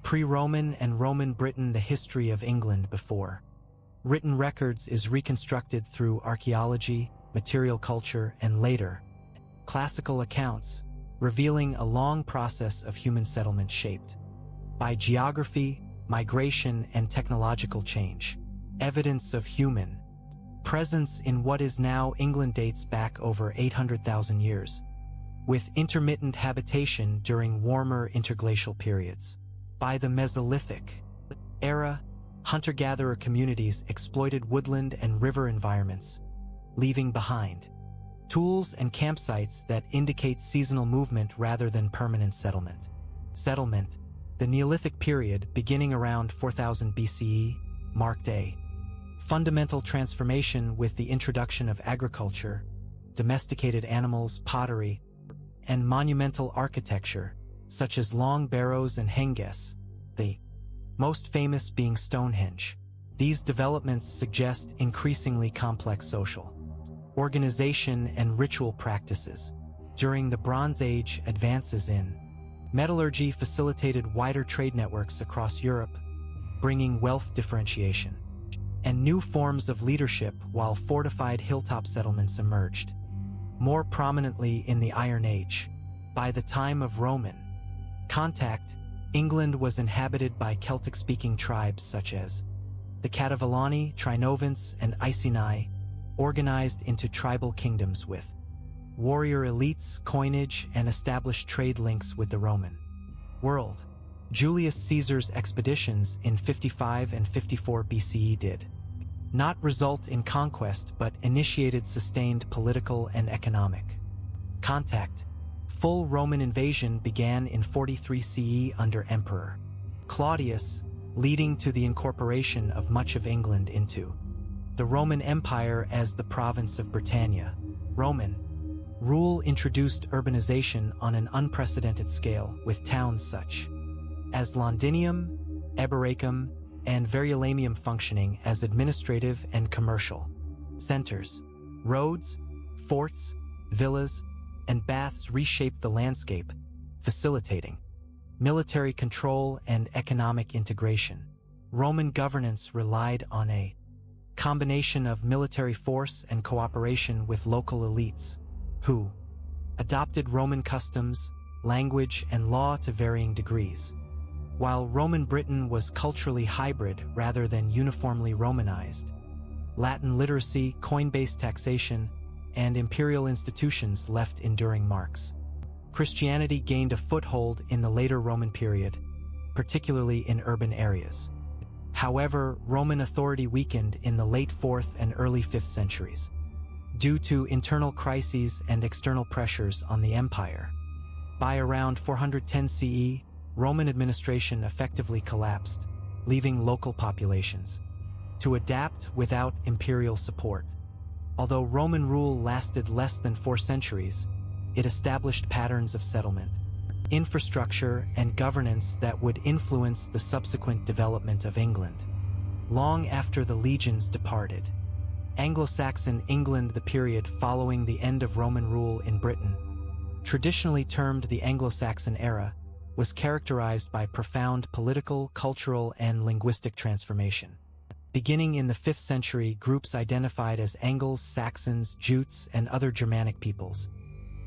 pre-Roman and Roman Britain. The history of England before written records is reconstructed through archaeology, material culture, and later, classical accounts, revealing a long process of human settlement shaped by geography, migration, and technological change. Evidence of human presence in what is now England dates back over 800,000 years, with intermittent habitation during warmer interglacial periods. By the Mesolithic era, hunter-gatherer communities exploited woodland and river environments, leaving behind tools and campsites that indicate seasonal movement rather than permanent settlement. The Neolithic period, beginning around 4000 BCE, marked a fundamental transformation with the introduction of agriculture, domesticated animals, pottery, and monumental architecture, such as long barrows and henges, the most famous being Stonehenge. These developments suggest increasingly complex social organization and ritual practices. During the Bronze Age, advances in metallurgy facilitated wider trade networks across Europe, bringing wealth differentiation and new forms of leadership, while fortified hilltop settlements emerged more prominently in the Iron Age. By the time of Roman contact, England was inhabited by Celtic-speaking tribes such as the Cativellani, Trinovants, and Iceni, organized into tribal kingdoms with warrior elites, coinage, and established trade links with the Roman world. Julius Caesar's expeditions in 55 and 54 BCE did not result in conquest but initiated sustained political and economic contact. Full Roman invasion began in 43 CE under Emperor Claudius, leading to the incorporation of much of England into the Roman Empire as the province of Britannia. Roman rule introduced urbanization on an unprecedented scale, with towns such as Londinium, Eboracum, and Verulamium functioning as administrative and commercial centers. Roads, forts, villas, and baths reshaped the landscape, facilitating military control and economic integration. Roman governance relied on a combination of military force and cooperation with local elites, who adopted Roman customs, language, and law to varying degrees. While Roman Britain was culturally hybrid rather than uniformly Romanized, Latin literacy, coin-based taxation, and imperial institutions left enduring marks. Christianity gained a foothold in the later Roman period, particularly in urban areas. However, Roman authority weakened in the late 4th and early 5th centuries due to internal crises and external pressures on the empire. By around 410 CE, Roman administration effectively collapsed, leaving local populations to adapt without imperial support. Although Roman rule lasted less than 4 centuries, it established patterns of settlement, infrastructure, and governance that would influence the subsequent development of England. Long after the legions departed, Anglo-Saxon England, the period following the end of Roman rule in Britain, traditionally termed the Anglo-Saxon era, was characterized by profound political, cultural, and linguistic transformation. Beginning in the 5th century, groups identified as Angles, Saxons, Jutes, and other Germanic peoples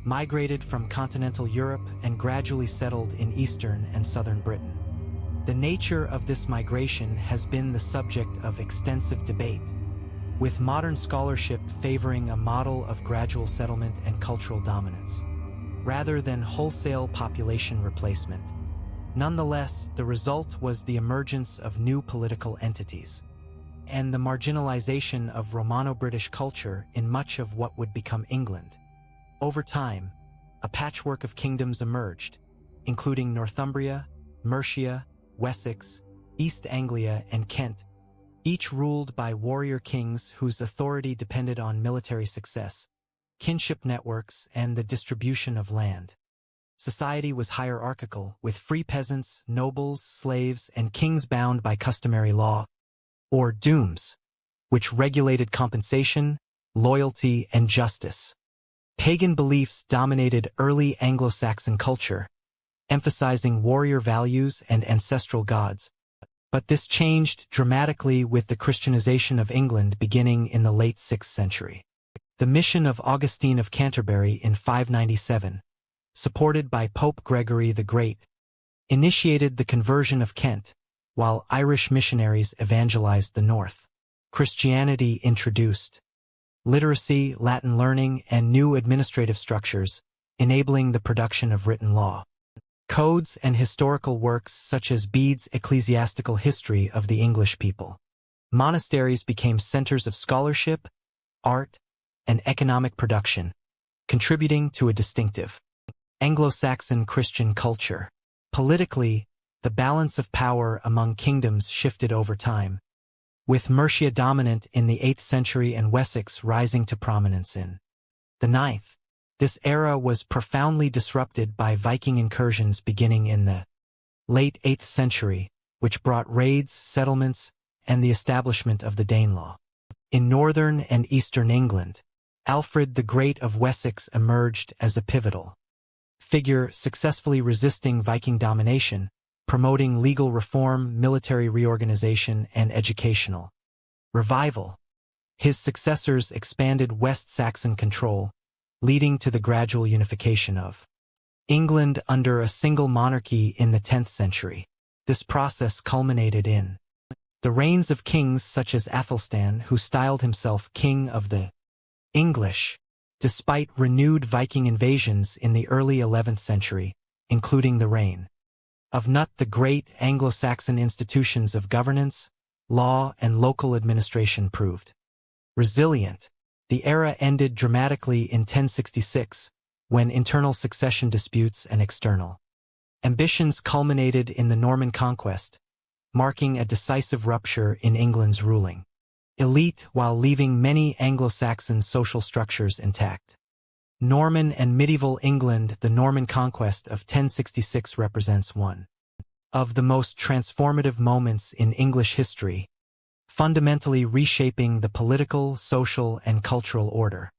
migrated from continental Europe and gradually settled in eastern and southern Britain. The nature of this migration has been the subject of extensive debate, with modern scholarship favoring a model of gradual settlement and cultural dominance, rather than wholesale population replacement. Nonetheless, the result was the emergence of new political entities and the marginalization of Romano-British culture in much of what would become England. Over time, a patchwork of kingdoms emerged, including Northumbria, Mercia, Wessex, East Anglia, and Kent, each ruled by warrior kings whose authority depended on military success, kinship networks, and the distribution of land. Society was hierarchical, with free peasants, nobles, slaves, and kings bound by customary law, or dooms, which regulated compensation, loyalty, and justice. Pagan beliefs dominated early Anglo-Saxon culture, emphasizing warrior values and ancestral gods. But this changed dramatically with the Christianization of England beginning in the late 6th century. The mission of Augustine of Canterbury in 597, supported by Pope Gregory the Great, initiated the conversion of Kent, while Irish missionaries evangelized the north. Christianity introduced literacy, Latin learning, and new administrative structures, enabling the production of written law. Codes and historical works such as Bede's Ecclesiastical History of the English People. Monasteries became centers of scholarship, art, and economic production, contributing to a distinctive Anglo-Saxon Christian culture. Politically, the balance of power among kingdoms shifted over time, with Mercia dominant in the 8th century and Wessex rising to prominence in the 9th. This era was profoundly disrupted by Viking incursions beginning in the late 8th century, which brought raids, settlements, and the establishment of the Danelaw. In northern and eastern England, Alfred the Great of Wessex emerged as a pivotal figure, successfully resisting Viking domination, promoting legal reform, military reorganization, and educational revival. His successors expanded West Saxon control, leading to the gradual unification of England under a single monarchy in the 10th century. This process culminated in the reigns of kings such as Athelstan, who styled himself King of the English, despite renewed Viking invasions in the early 11th century, including the reign of Knut the Great. Anglo-Saxon institutions of governance, law, and local administration proved resilient. The era ended dramatically in 1066, when internal succession disputes and external ambitions culminated in the Norman conquest, marking a decisive rupture in England's ruling elite while leaving many Anglo-Saxon social structures intact. Norman and medieval England. The Norman conquest of 1066 represents one of the most transformative moments in English history, fundamentally reshaping the political, social, and cultural order.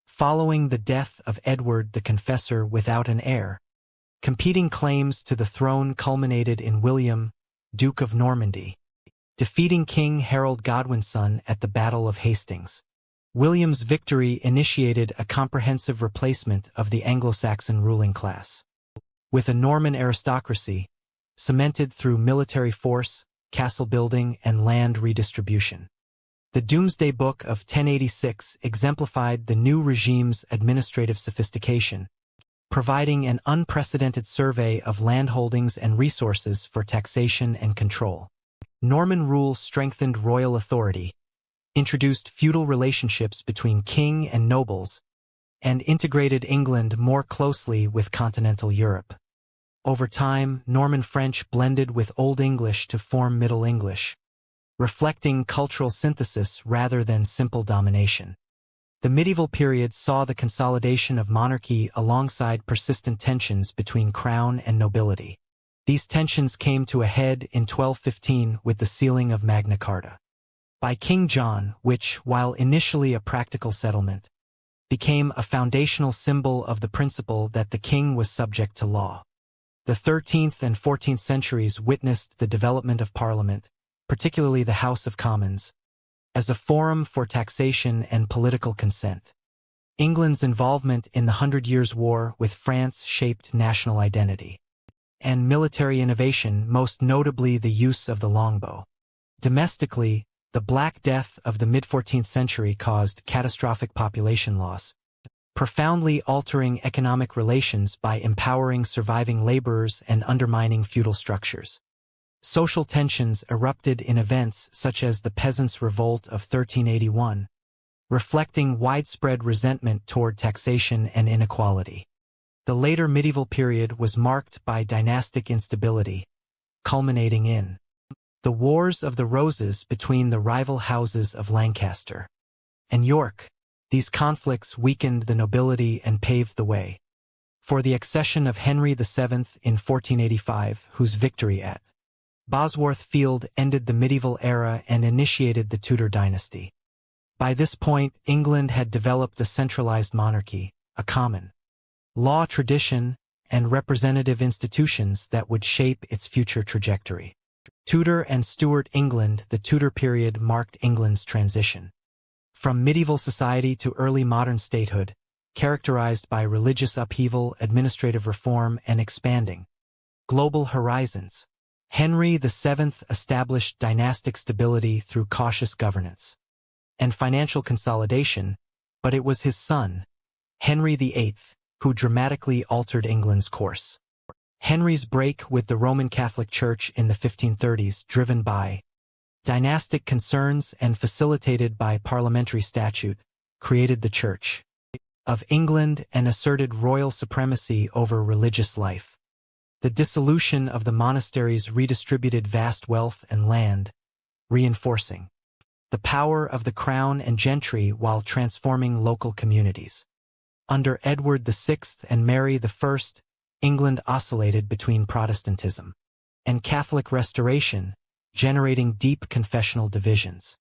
Following the death of Edward the Confessor without an heir, competing claims to the throne culminated in William, Duke of Normandy, defeating King Harold Godwin's son at the Battle of Hastings. William's victory initiated a comprehensive replacement of the Anglo-Saxon ruling class, with a Norman aristocracy cemented through military force, castle building, and land redistribution. The Domesday Book of 1086 exemplified the new regime's administrative sophistication, providing an unprecedented survey of landholdings and resources for taxation and control. Norman rule strengthened royal authority, introduced feudal relationships between king and nobles, and integrated England more closely with continental Europe. Over time, Norman French blended with Old English to form Middle English, reflecting cultural synthesis rather than simple domination. The medieval period saw the consolidation of monarchy alongside persistent tensions between crown and nobility. These tensions came to a head in 1215 with the sealing of Magna Carta by King John, which, while initially a practical settlement, became a foundational symbol of the principle that the king was subject to law. The 13th and 14th centuries witnessed the development of Parliament, particularly the House of Commons, as a forum for taxation and political consent. England's involvement in the 100 Years' War with France shaped national identity and military innovation, most notably the use of the longbow. Domestically, the Black Death of the mid-14th century caused catastrophic population loss, profoundly altering economic relations by empowering surviving laborers and undermining feudal structures. Social tensions erupted in events such as the Peasants' Revolt of 1381, reflecting widespread resentment toward taxation and inequality. The later medieval period was marked by dynastic instability, culminating in the Wars of the Roses between the rival houses of Lancaster and York. These conflicts weakened the nobility and paved the way for the accession of Henry VII in 1485, whose victory at Bosworth Field ended the medieval era and initiated the Tudor dynasty. By this point, England had developed a centralized monarchy, a common law tradition, and representative institutions that would shape its future trajectory. Tudor and Stuart England. The Tudor period marked England's transition from medieval society to early modern statehood, characterized by religious upheaval, administrative reform, and expanding global horizons. Henry VII established dynastic stability through cautious governance and financial consolidation, but it was his son, Henry VIII, who dramatically altered England's course. Henry's break with the Roman Catholic Church in the 1530s, driven by dynastic concerns and facilitated by parliamentary statute, created the Church of England and asserted royal supremacy over religious life. The dissolution of the monasteries redistributed vast wealth and land, reinforcing the power of the crown and gentry while transforming local communities. Under Edward VI and Mary I, England oscillated between Protestantism and Catholic restoration, generating deep confessional divisions.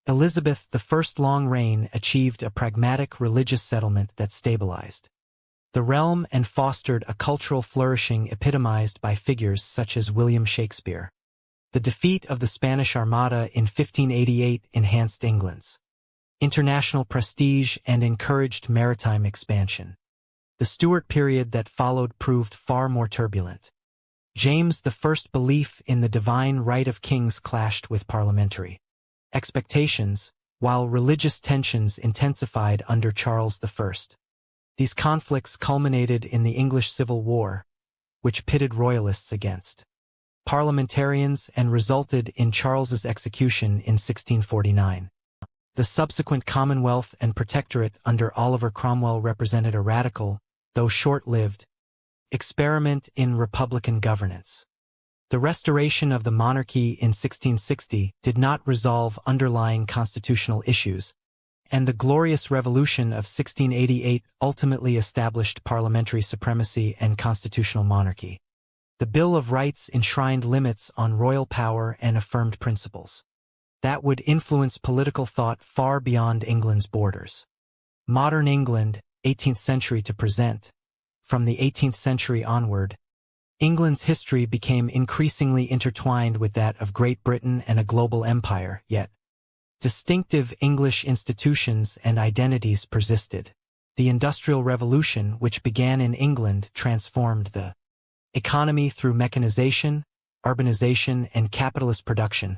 Elizabeth I's long reign achieved a pragmatic religious settlement that stabilized the realm and fostered a cultural flourishing epitomized by figures such as William Shakespeare. The defeat of the Spanish Armada in 1588 enhanced England's international prestige and encouraged maritime expansion. The Stuart period that followed proved far more turbulent. James I's belief in the divine right of kings clashed with parliamentary expectations, while religious tensions intensified under Charles I. These conflicts culminated in the English Civil War, which pitted royalists against parliamentarians and resulted in Charles's execution in 1649. The subsequent Commonwealth and Protectorate under Oliver Cromwell represented a radical, though short-lived, experiment in republican governance. The restoration of the monarchy in 1660 did not resolve underlying constitutional issues, and the Glorious Revolution of 1688 ultimately established parliamentary supremacy and constitutional monarchy. The Bill of Rights enshrined limits on royal power and affirmed principles that would influence political thought far beyond England's borders. Modern England, 18th century to present. From the 18th century onward, England's history became increasingly intertwined with that of Great Britain and a global empire, yet distinctive English institutions and identities persisted. The Industrial Revolution, which began in England, transformed the economy through mechanization, urbanization, and capitalist production,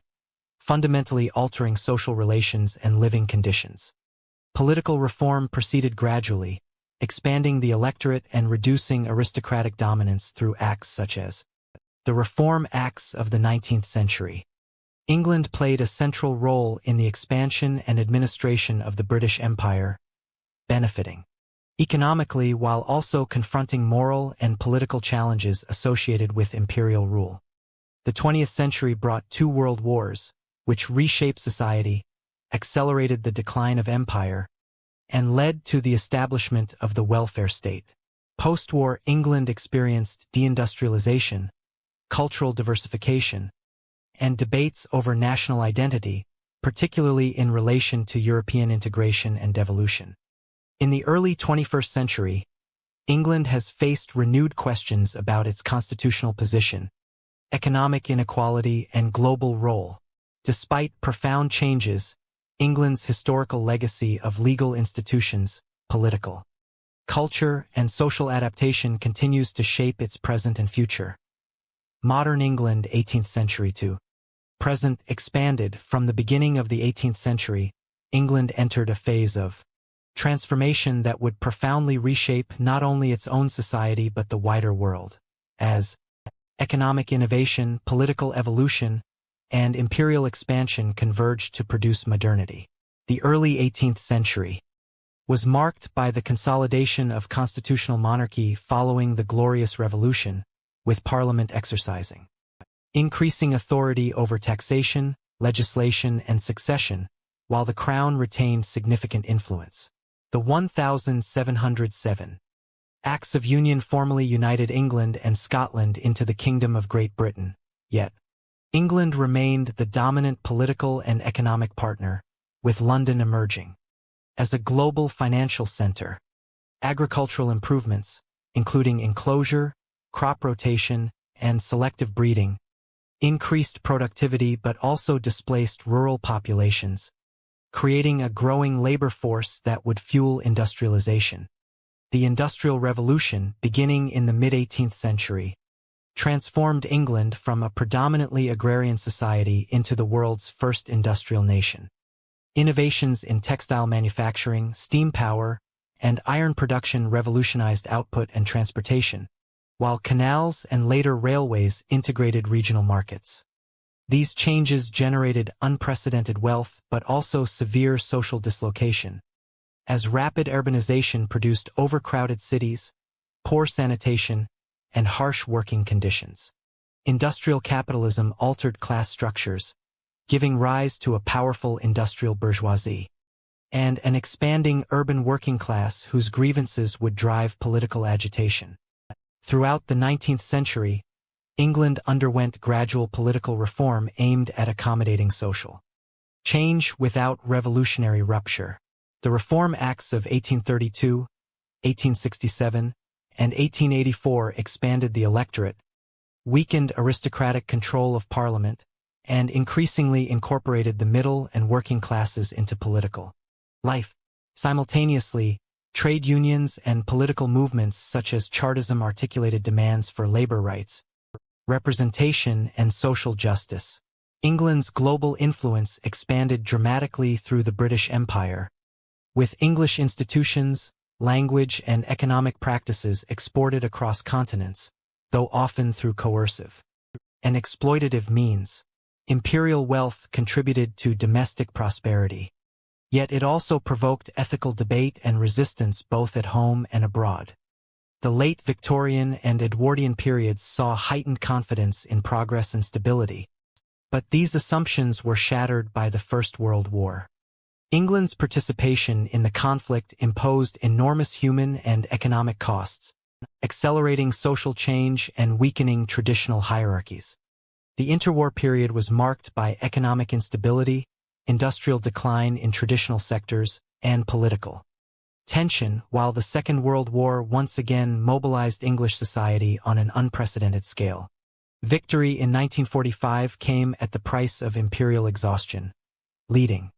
fundamentally altering social relations and living conditions. Political reform proceeded gradually, expanding the electorate and reducing aristocratic dominance through acts such as the Reform Acts of the 19th century. England played a central role in the expansion and administration of the British Empire, benefiting economically while also confronting moral and political challenges associated with imperial rule. The 20th century brought two world wars, which reshaped society, accelerated the decline of empire, and led to the establishment of the welfare state. Post-war England experienced deindustrialization, cultural diversification, and debates over national identity, particularly in relation to European integration and devolution. In the early 21st century, England has faced renewed questions about its constitutional position, economic inequality, and global role. Despite profound changes, England's historical legacy of legal institutions, political culture, and social adaptation continues to shape its present and future. Modern England, 18th century to present, expanded. From the beginning of the 18th century, England entered a phase of transformation that would profoundly reshape not only its own society but the wider world, as economic innovation, political evolution, and imperial expansion converged to produce modernity. The early 18th century was marked by the consolidation of constitutional monarchy following the Glorious Revolution, with Parliament exercising increasing authority over taxation, legislation, and succession, while the Crown retained significant influence. The 1707 Acts of Union formally united England and Scotland into the Kingdom of Great Britain, yet England remained the dominant political and economic partner, with London emerging as a global financial center. Agricultural improvements, including enclosure, crop rotation, and selective breeding, increased productivity but also displaced rural populations, creating a growing labor force that would fuel industrialization. The Industrial Revolution, beginning in the mid-18th century, transformed England from a predominantly agrarian society into the world's first industrial nation. Innovations in textile manufacturing, steam power, and iron production revolutionized output and transportation, while canals and later railways integrated regional markets. These changes generated unprecedented wealth but also severe social dislocation, as rapid urbanization produced overcrowded cities, poor sanitation, and harsh working conditions. Industrial capitalism altered class structures, giving rise to a powerful industrial bourgeoisie, and an expanding urban working class whose grievances would drive political agitation. Throughout the 19th century, England underwent gradual political reform aimed at accommodating social change without revolutionary rupture. The Reform Acts of 1832, 1867, and 1884 expanded the electorate, weakened aristocratic control of Parliament, and increasingly incorporated the middle and working classes into political life. Simultaneously, trade unions and political movements such as Chartism articulated demands for labor rights, representation, and social justice. England's global influence expanded dramatically through the British Empire, with English institutions, language, and economic practices exported across continents, though often through coercive and exploitative means. Imperial wealth contributed to domestic prosperity, yet it also provoked ethical debate and resistance both at home and abroad. The late Victorian and Edwardian periods saw heightened confidence in progress and stability, but these assumptions were shattered by the First World War. England's participation in the conflict imposed enormous human and economic costs, accelerating social change and weakening traditional hierarchies. The interwar period was marked by economic instability, industrial decline in traditional sectors, and political tension, while the Second World War once again mobilized English society on an unprecedented scale. Victory in 1945 came at the price of imperial exhaustion, leading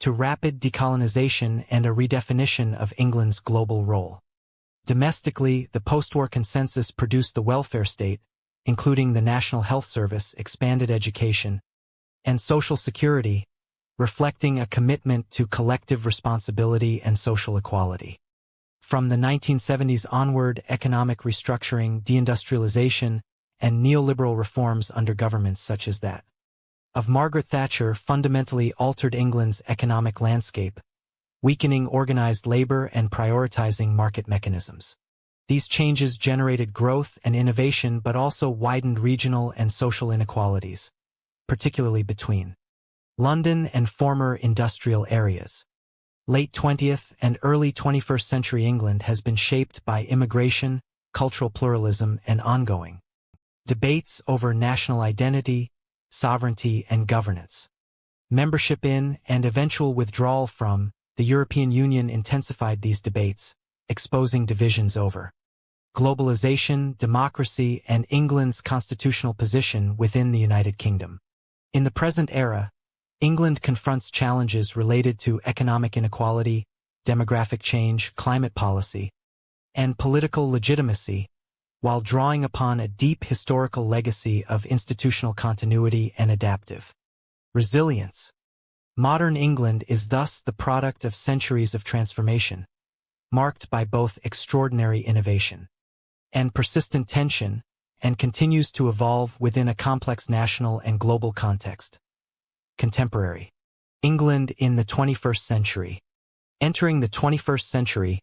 to rapid decolonization and a redefinition of England's global role. Domestically, the post-war consensus produced the welfare state, including the National Health Service, expanded education, and social security, reflecting a commitment to collective responsibility and social equality. From the 1970s onward, economic restructuring, deindustrialization, and neoliberal reforms under governments such as that of Margaret Thatcher fundamentally altered England's economic landscape, weakening organized labor and prioritizing market mechanisms. These changes generated growth and innovation but also widened regional and social inequalities, particularly between London and former industrial areas. Late 20th and early 21st century England has been shaped by immigration, cultural pluralism, and ongoing debates over national identity, sovereignty, and governance. Membership in and eventual withdrawal from the European Union intensified these debates, exposing divisions over globalization, democracy, and England's constitutional position within the United Kingdom. In the present era, England confronts challenges related to economic inequality, demographic change, climate policy, and political legitimacy, while drawing upon a deep historical legacy of institutional continuity and adaptive resilience. Modern England is thus the product of centuries of transformation, marked by both extraordinary innovation and persistent tension, and continues to evolve within a complex national and global context. Contemporary England in the 21st century. Entering the 21st century,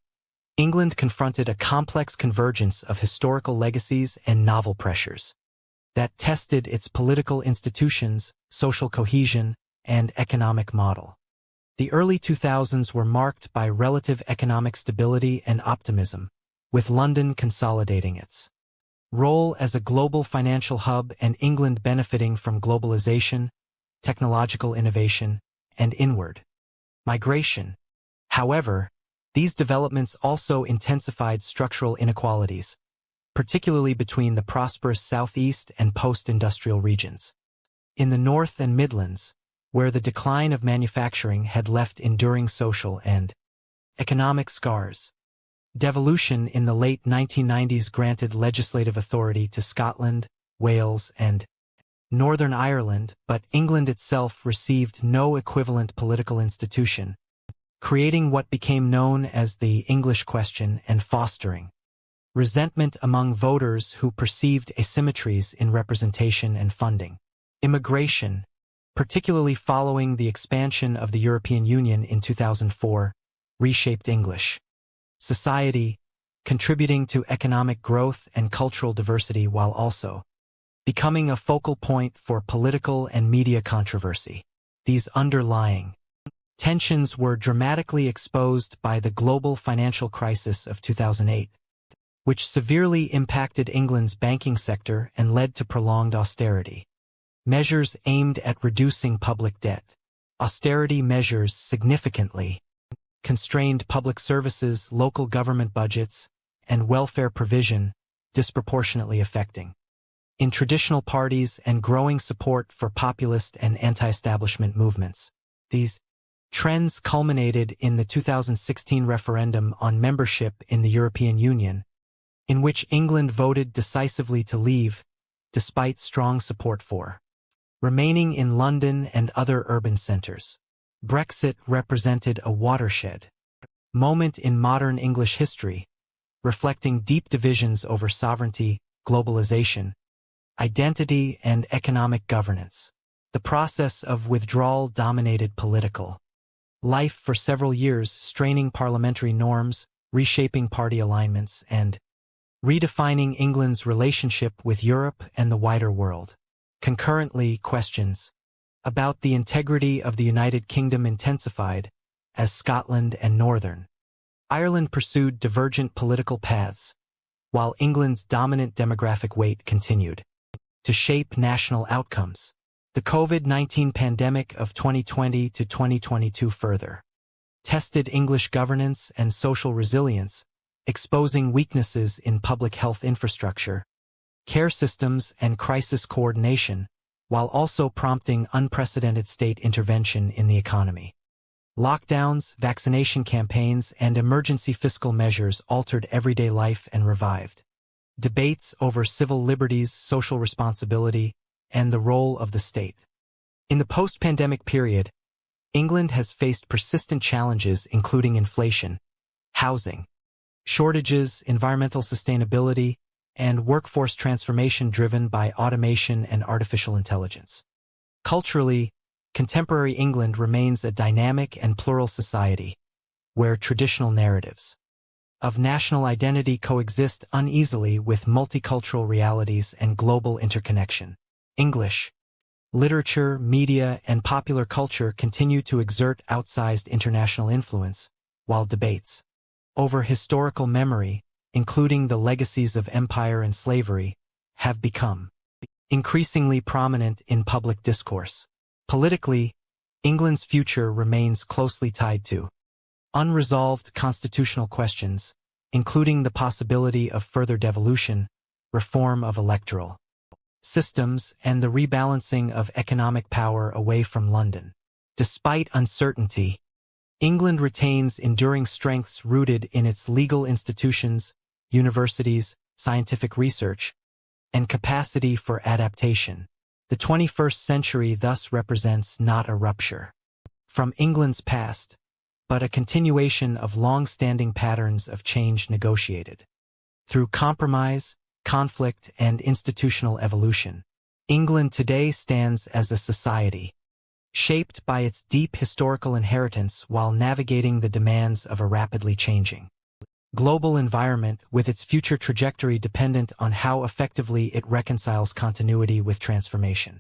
England confronted a complex convergence of historical legacies and novel pressures that tested its political institutions, social cohesion, and economic model. The early 2000s were marked by relative economic stability and optimism, with London consolidating its role as a global financial hub and England benefiting from globalization, technological innovation, and inward migration. However, These developments also intensified structural inequalities, particularly between the prosperous Southeast and post-industrial regions. In the North and Midlands, where the decline of manufacturing had left enduring social and economic scars, devolution in the late 1990s granted legislative authority to Scotland, Wales, and Northern Ireland, but England itself received no equivalent political institution, creating what became known as the English Question and fostering resentment among voters who perceived asymmetries in representation and funding. Immigration, particularly following the expansion of the European Union in 2004, reshaped English society, contributing to economic growth and cultural diversity while also becoming a focal point for political and media controversy. These underlying tensions were dramatically exposed by the global financial crisis of 2008, which severely impacted England's banking sector and led to prolonged austerity measures aimed at reducing public debt. Austerity measures significantly constrained public services, local government budgets, and welfare provision, disproportionately affecting in traditional parties and growing support for populist and anti-establishment movements. These trends culminated in the 2016 referendum on membership in the European Union, in which England voted decisively to leave, despite strong support for remaining in London and other urban centres. Brexit represented a watershed moment in modern English history, reflecting deep divisions over sovereignty, globalization, identity, and economic governance. The process of withdrawal dominated political life for several years, straining parliamentary norms, reshaping party alignments, and redefining England's relationship with Europe and the wider world. Concurrently, questions about the integrity of the United Kingdom intensified as Scotland and Northern Ireland pursued divergent political paths, while England's dominant demographic weight continued to shape national outcomes. The COVID-19 pandemic of 2020 to 2022 further tested English governance and social resilience, exposing weaknesses in public health infrastructure, care systems, and crisis coordination, while also prompting unprecedented state intervention in the economy. Lockdowns, vaccination campaigns, and emergency fiscal measures altered everyday life and revived debates over civil liberties, social responsibility, and the role of the state. In the post-pandemic period, England has faced persistent challenges including inflation, housing shortages, environmental sustainability, and workforce transformation driven by automation and artificial intelligence. Culturally, contemporary England remains a dynamic and plural society, where traditional narratives of national identity coexist uneasily with multicultural realities and global interconnection. English literature, media, and popular culture continue to exert outsized international influence, while debates over historical memory, including the legacies of empire and slavery, have become increasingly prominent in public discourse. Politically, England's future remains closely tied to unresolved constitutional questions, including the possibility of further devolution, reform of electoral systems, and the rebalancing of economic power away from London. Despite uncertainty, England retains enduring strengths rooted in its legal institutions, universities, scientific research, and capacity for adaptation. The 21st century thus represents not a rupture from England's past, but a continuation of long-standing patterns of change negotiated through compromise, conflict, and institutional evolution. England today stands as a society shaped by its deep historical inheritance while navigating the demands of a rapidly changing global environment, with its future trajectory dependent on how effectively it reconciles continuity with transformation.